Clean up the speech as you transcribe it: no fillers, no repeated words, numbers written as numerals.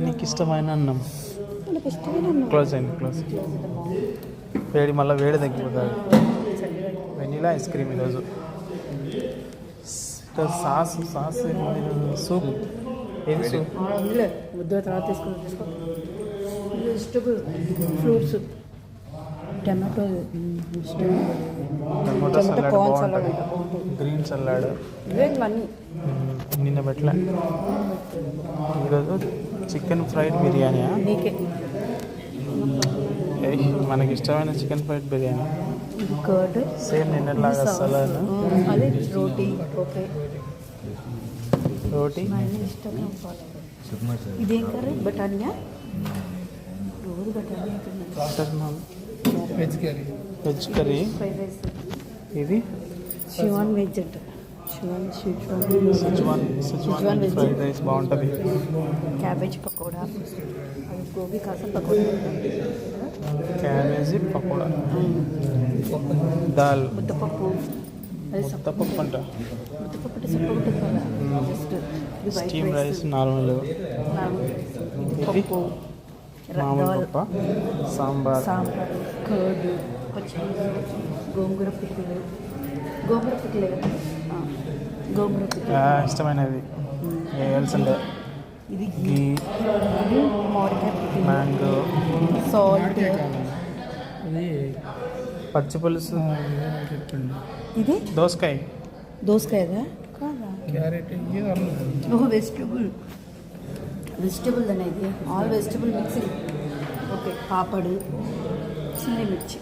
నీకు ఇష్టమైన అన్నం క్లోజ్ అయింది క్లోజ్ వేడి మళ్ళీ వేడి తగ్గిపోతుంది. వెనీలా ఐస్ క్రీమ్ ఈరోజు. సాస్ సాస్ సూప్ ఏది సూప్ ముద్ద తర్వాత వెజిటబుల్ ఫ్రూట్స్ టమాటో సలాడ్ బాగుంటుంది. గ్రీన్ సలాడ్ ఇవన్నీ నిన్న పెట్టలే. ఈరోజు చికెన్ ఫ్రైడ్ బిర్యానీయా? నీకే మనకి ఇష్టమైన chicken fried biryani. Curd same నిన్నలాగా సలాడ్. అదే రోటీ. ఓకే రోటీ ఇదేం కర్రీ? బటానియా. రోజు బటానియా వెజ్ కర్రీ. Fried rice. ఇది షివాన్ వెజ్ అంట. సిజ్వాన్ ఫ్రైడ్ రైస్ బాగుంటుంది. క్యాబేజ్ పకోడా, అది గోబీ కాసం పకోడా, క్యాబేజీ పకోడా, దాల్ ముద్దపప్పు. అది ముద్దపప్పు అంట. ముద్దపప్పు అంటే సప్ప ఉంటుంది కదా. Just steam rice normal. పప్పు, మామూలు పప్ప, సాంబార్, కర్డ్, పచ్చిమిర్చి, గోంగూర పిక్కలు. గోంగూర పిక్కలే కదా. గోంగూర పిక్కలు ఇష్టమైనది. వేయాల్సిందే. ఇది గీ, మామిడికాయ పిక్కలు, మ్యాంగో, సాల్ట్, పచ్చి పులుసు, ఇది దోసకాయదా కాదా? క్యారెట్, వెజిటబుల్ అనేది ఆల్ వెజిటబుల్ మిక్సింగ్. ఓకే పాపడు, చిన్న మిర్చి.